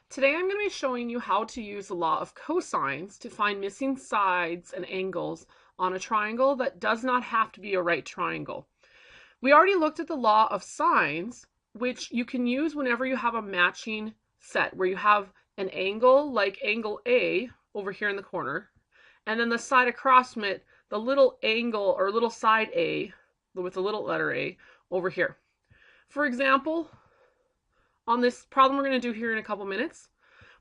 Today I'm going to be showing you how to use the law of cosines to find missing sides and angles on a triangle that does not have to be a right triangle. We already looked at the law of sines, which you can use whenever you have a matching set where you have an angle like angle A over here in the corner, and then the side across from it, the little angle or little side A with the little letter A over here. For example, on this problem we're going to do here in a couple minutes,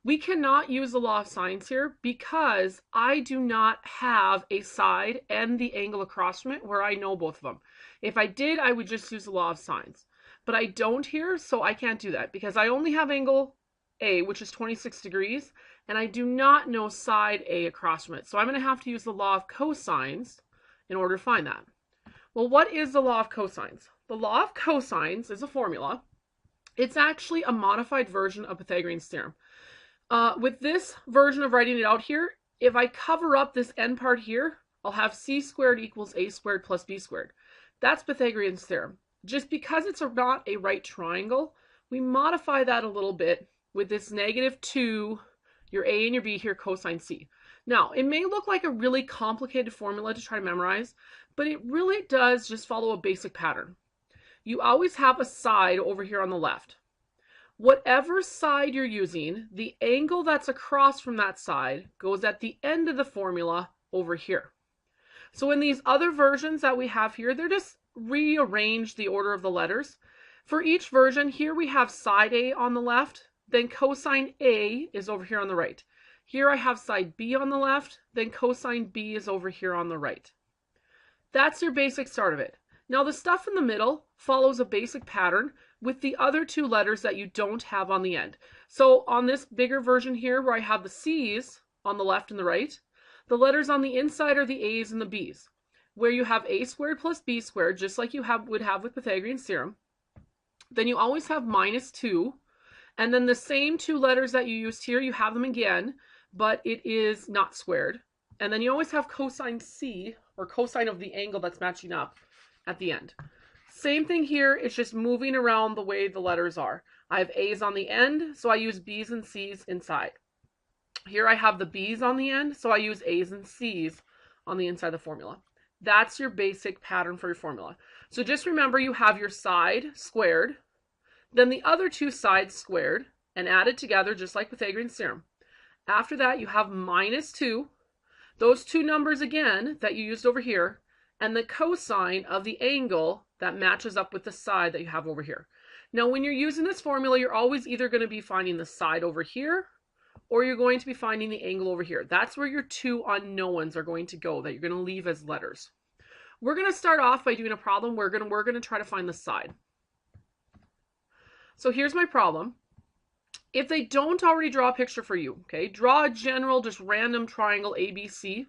we cannot use the law of sines here because I do not have a side and the angle across from it where I know both of them. If I did, I would just use the law of sines. But I don't here, so I can't do that because I only have angle A, which is 26 degrees, and I do not know side A across from it. So I'm going to have to use the law of cosines in order to find that. Well, what is the law of cosines? The law of cosines is a formula. It's actually a modified version of Pythagorean's theorem. With this version of writing it out here, if I cover up this end part here, I'll have c squared equals a squared plus b squared. That's Pythagorean's theorem. Just because it's not a right triangle, we modify that a little bit with this -2, your a and your b here, cosine c. Now, it may look like a really complicated formula to try to memorize, but it really does just follow a basic pattern. You always have a side over here on the left. Whatever side you're using, the angle that's across from that side goes at the end of the formula over here. So in these other versions that we have here, they're just rearranged the order of the letters. For each version, here we have side A on the left, then cosine A is over here on the right. Here I have side B on the left, then cosine B is over here on the right. That's your basic start of it. Now the stuff in the middle follows a basic pattern with the other two letters that you don't have on the end. So on this bigger version here where I have the C's on the left and the right, the letters on the inside are the A's and the B's. Where you have a squared plus b squared, just like you would have with Pythagorean theorem, then you always have -2, and then the same two letters that you used here, you have them again, but it is not squared. And then you always have cosine C, or cosine of the angle that's matching up, at the end. Same thing here, it's just moving around the way the letters are. I have A's on the end, so I use B's and C's inside. Here I have the B's on the end, so I use A's and C's on the inside of the formula. That's your basic pattern for your formula. So just remember you have your side squared, then the other two sides squared, and added together just like Pythagorean theorem. After that you have -2, those two numbers again that you used over here, and the cosine of the angle that matches up with the side that you have over here. Now, when you're using this formula, you're always either going to be finding the side over here, or you're going to be finding the angle over here. That's where your two unknowns are going to go, that you're going to leave as letters. We're going to start off by doing a problem where we're going to try to find the side. So here's my problem. If they don't already draw a picture for you, okay, draw a general, just random triangle ABC.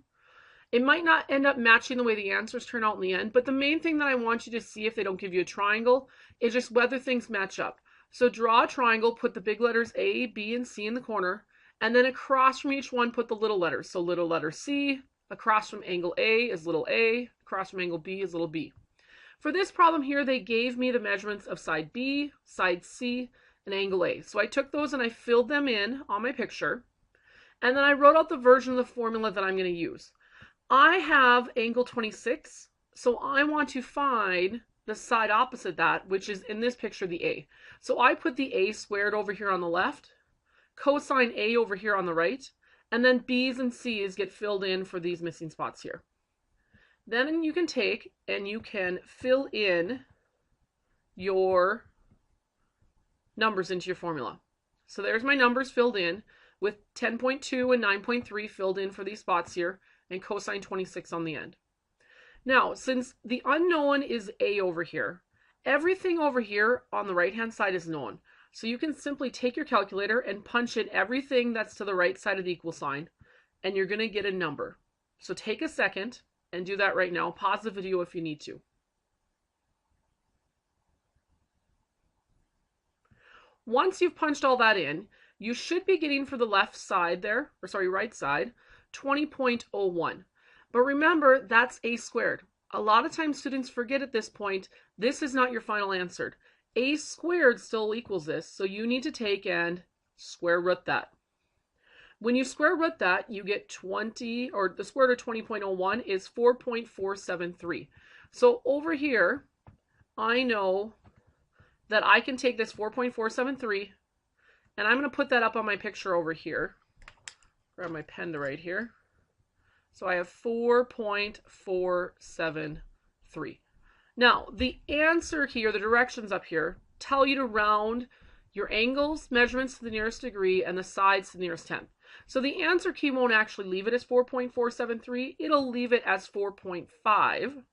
It might not end up matching the way the answers turn out in the end, but the main thing that I want you to see if they don't give you a triangle is just whether things match up. So draw a triangle, put the big letters A, B, and C in the corner, and then across from each one put the little letters. So little letter C, across from angle A is little a, across from angle B is little b. For this problem here, they gave me the measurements of side B, side C, and angle A. So I took those and I filled them in on my picture, and then I wrote out the version of the formula that I'm going to use. I have angle 26, so I want to find the side opposite that, which is in this picture the A. So I put the A squared over here on the left, cosine A over here on the right, and then B's and C's get filled in for these missing spots here. Then you can take and you can fill in your numbers into your formula. So there's my numbers filled in with 10.2 and 9.3 filled in for these spots here, and cosine 26 on the end. Now, since the unknown is A over here, everything over here on the right-hand side is known. So you can simply take your calculator and punch in everything that's to the right side of the equal sign, and you're going to get a number. So take a second and do that right now. Pause the video if you need to. Once you've punched all that in, you should be getting for the left side there, or sorry, right side, 20.01. But remember, that's a squared. A lot of times students forget at this point, this is not your final answer. A squared still equals this, so you need to take and Square root that. When you square root that, you get 20, or the square root of 20.01 is 4.473. So over here, I know that I can take this 4.473, and I'm going to put that up on my picture over here. Grab my pen to write here. So I have 4.473. Now, the answer here, the directions up here, tell you to round your angles, measurements to the nearest degree, and the sides to the nearest tenth. So the answer key won't actually leave it as 4.473. It'll leave it as 4.5.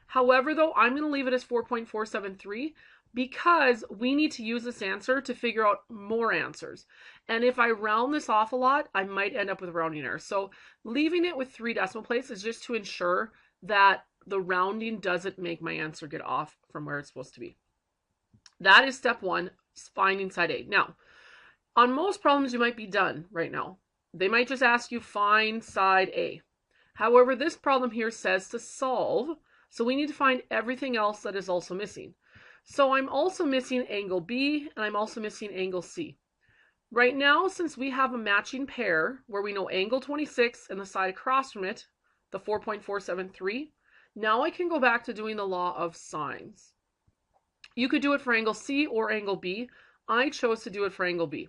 However, though, I'm going to leave it as 4.473 because we need to use this answer to figure out more answers. And if I round this off a lot, I might end up with a rounding error. So leaving it with 3 decimal places is just to ensure that the rounding doesn't make my answer get off from where it's supposed to be. That is step 1, finding side A. Now, on most problems, you might be done right now. They might just ask you find side A. However, this problem here says to solve, so we need to find everything else that is also missing. So I'm also missing angle B, and I'm also missing angle C. Right now, since we have a matching pair where we know angle 26 and the side across from it, the 4.473, now I can go back to doing the law of sines. You could do it for angle C or angle B. I chose to do it for angle B.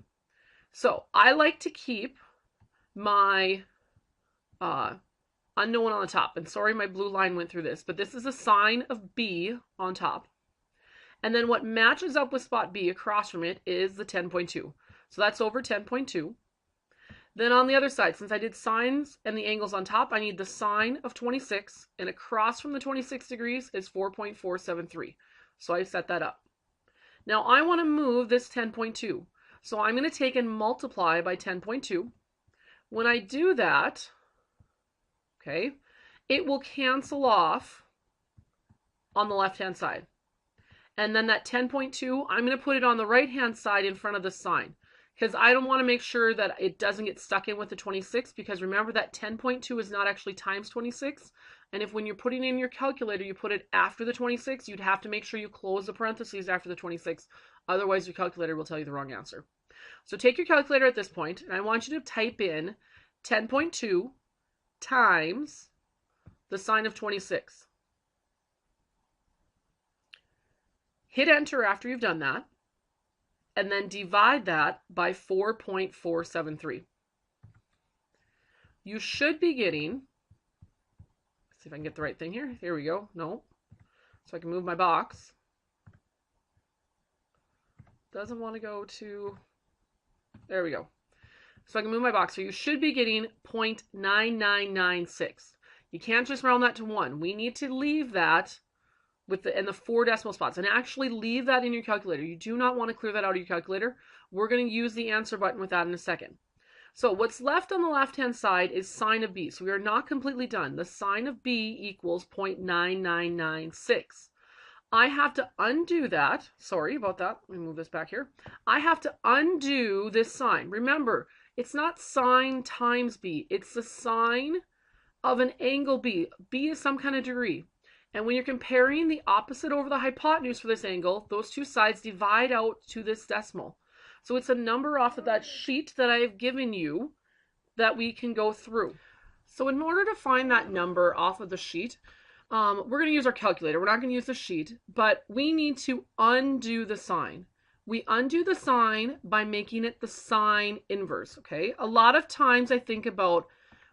So I like to keep my unknown on the top. And sorry, my blue line went through this, but this is a sine of B on top. And then what matches up with spot B across from it is the 10.2. So that's over 10.2. Then on the other side, since I did sines and the angles on top, I need the sine of 26, and across from the 26 degrees is 4.473. So I set that up. Now I want to move this 10.2. So I'm going to take and multiply by 10.2. When I do that, okay, it will cancel off on the left-hand side. And then that 10.2, I'm going to put it on the right-hand side in front of the sign, because I don't want to make sure that it doesn't get stuck in with the 26, because remember that 10.2 is not actually times 26. And if when you're putting in your calculator, you put it after the 26, you'd have to make sure you close the parentheses after the 26. Otherwise, your calculator will tell you the wrong answer. So take your calculator at this point, and I want you to type in 10.2 times the sine of 26. Hit enter after you've done that, and then divide that by 4.473. You should be getting, let's see if I can get the right thing here. Here we go. No. So I can move my box. Doesn't want to go to, there we go. So I can move my box. So you should be getting 0.9996. You can't just round that to 1. We need to leave that with the 4 decimal spots, and actually leave that in your calculator. You do not want to clear that out of your calculator. We're going to use the answer button with that in a second. So what's left on the left-hand side is sine of B. So we are not completely done. The sine of B equals 0.9996. I have to undo that. Sorry about that. Let me move this back here. I have to undo this sign. Remember, it's not sine times B. It's the sine of an angle B. B is some kind of degree. And when you're comparing the opposite over the hypotenuse for this angle, those two sides divide out to this decimal. So it's a number off of that sheet that I have given you that we can go through. So in order to find that number off of the sheet, we're going to use our calculator. We're not going to use the sheet, but we need to undo the sign. We undo the sign by making it the sine inverse, okay? A lot of times I think about,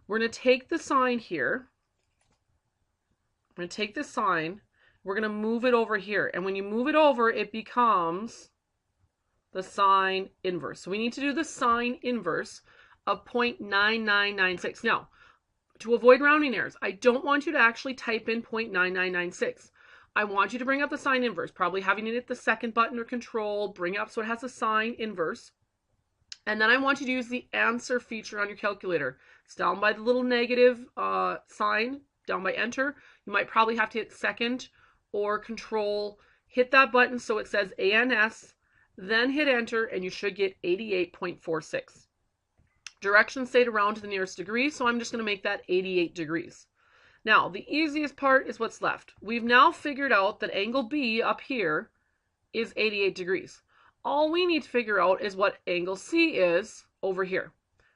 we're going to take the sign here. I'm going to take this sign. We're going to move it over here. And when you move it over, it becomes the sine inverse. So we need to do the sine inverse of 0.9996. Now, to avoid rounding errors, I don't want you to actually type in 0.9996. I want you to bring up the sine inverse, probably having it at the second button or control, bring it up so it has a sine inverse. And then I want you to use the answer feature on your calculator. It's down by the little negative sign, down by enter. You might probably have to hit second or control, hit that button so it says ANS, then hit enter, and you should get 88.46. Directions say to round to the nearest degree, so I'm just going to make that 88 degrees. Now, the easiest part is what's left. We've now figured out that angle B up here is 88 degrees. All we need to figure out is what angle C is over here.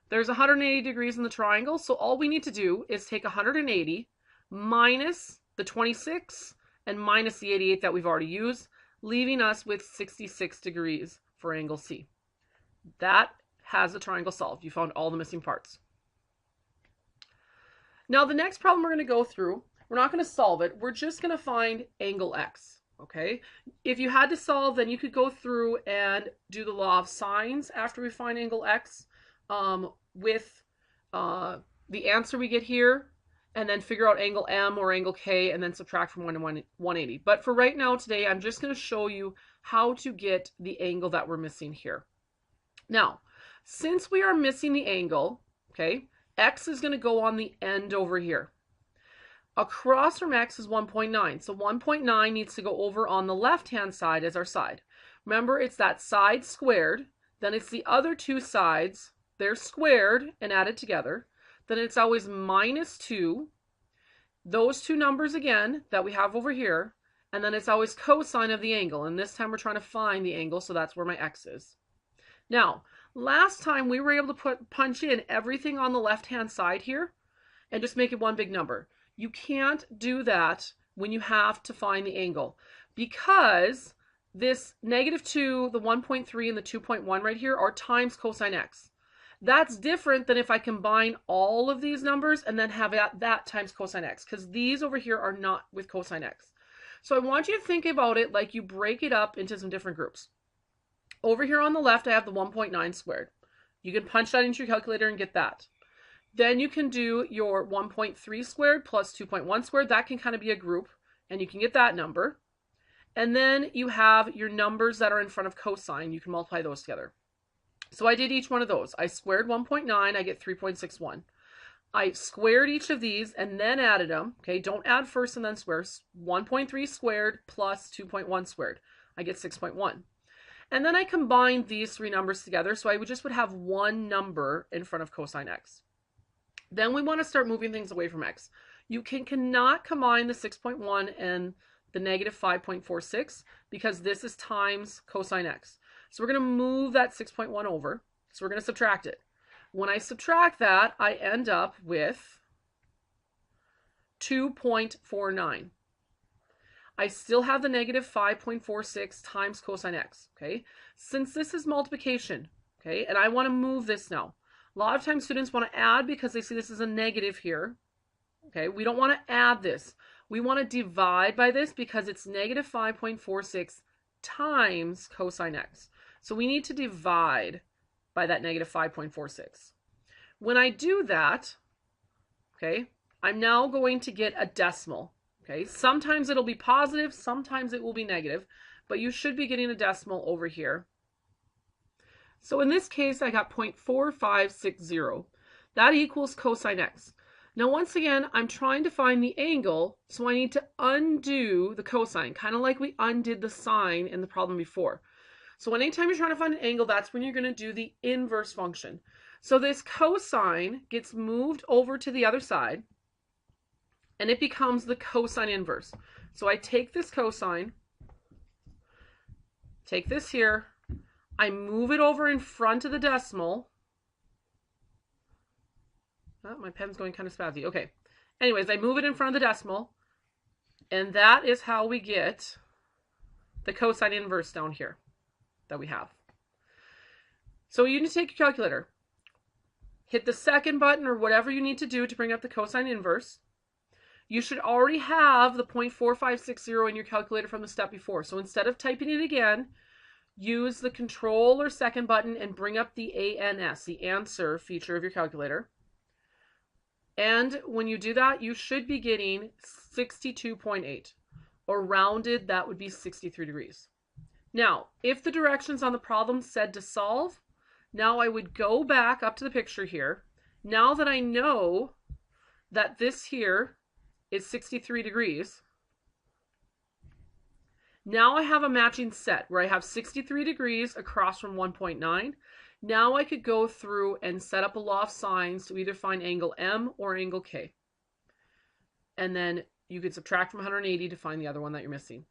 There's 180 degrees in the triangle, so all we need to do is take 180 minus the 26 and minus the 88 that we've already used, leaving us with 66 degrees for angle C. That has the triangle solved. You found all the missing parts. Now the next problem we're going to go through, we're not going to solve it. We're just going to find angle X. Okay. If you had to solve, then you could go through and do the law of sines after we find angle X with the answer we get here, and then figure out angle M or angle K and then subtract from 1 to 180. But for right now today, I'm just going to show you how to get the angle that we're missing here. Now, since we are missing the angle, okay, X is going to go on the end over here. Across from X is 1.9. So 1.9 needs to go over on the left-hand side as our side. Remember, it's that side squared. Then it's the other two sides. They're squared and added together. Then it's always minus 2. Those two numbers again that we have over here. And then it's always cosine of the angle. And this time we're trying to find the angle, so that's where my X is. Now, last time we were able to punch in everything on the left-hand side here and just make it one big number. You can't do that when you have to find the angle, because this -2, the 1.3, and the 2.1 right here are times cosine X. That's different than if I combine all of these numbers and then have that times cosine X, because these over here are not with cosine X. So I want you to think about it like you break it up into some different groups. Over here on the left, I have the 1.9 squared. You can punch that into your calculator and get that. Then you can do your 1.3 squared plus 2.1 squared. That can kind of be a group, and you can get that number. And then you have your numbers that are in front of cosine. You can multiply those together. So I did each one of those. I squared 1.9, I get 3.61. I squared each of these and then added them. Okay, don't add first and then square. 1.3 squared plus 2.1 squared. I get 6.1. And then I combined these three numbers together, so I would have one number in front of cosine X. Then we want to start moving things away from X. You cannot combine the 6.1 and the -5.46 because this is times cosine X. So we're going to move that 6.1 over. So we're going to subtract it. When I subtract that, I end up with 2.49. I still have the -5.46 times cosine X, okay? Since this is multiplication, okay, and I want to move this now. A lot of times students want to add because they see this is a negative here, okay? We don't want to add this. We want to divide by this because it's -5.46 times cosine X. So we need to divide by that -5.46. When I do that, okay, I'm now going to get a decimal. Okay, sometimes it'll be positive, sometimes it will be negative, but you should be getting a decimal over here. So in this case, I got 0.4560. That equals cosine X. Now, once again, I'm trying to find the angle, so I need to undo the cosine, kind of like we undid the sine in the problem before. So anytime you're trying to find an angle, that's when you're going to do the inverse function. So this cosine gets moved over to the other side, and it becomes the cosine inverse. So I take this cosine, take this here, I move it over in front of the decimal. Oh, my pen's going kind of spazzy. Okay. Anyways, I move it in front of the decimal, and that is how we get the cosine inverse down here that we have. So you need to take your calculator, hit the second button or whatever you need to do to bring up the cosine inverse. You should already have the 0.4560 in your calculator from the step before. So instead of typing it again, use the control or second button and bring up the ANS, the answer feature of your calculator. And when you do that, you should be getting 62.8, or rounded, that would be 63 degrees. Now, if the directions on the problem said to solve, now I would go back up to the picture here. Now that I know that this here is 63 degrees, now I have a matching set where I have 63 degrees across from 1.9. Now I could go through and set up a law of sines to either find angle M or angle K. And then you could subtract from 180 to find the other one that you're missing.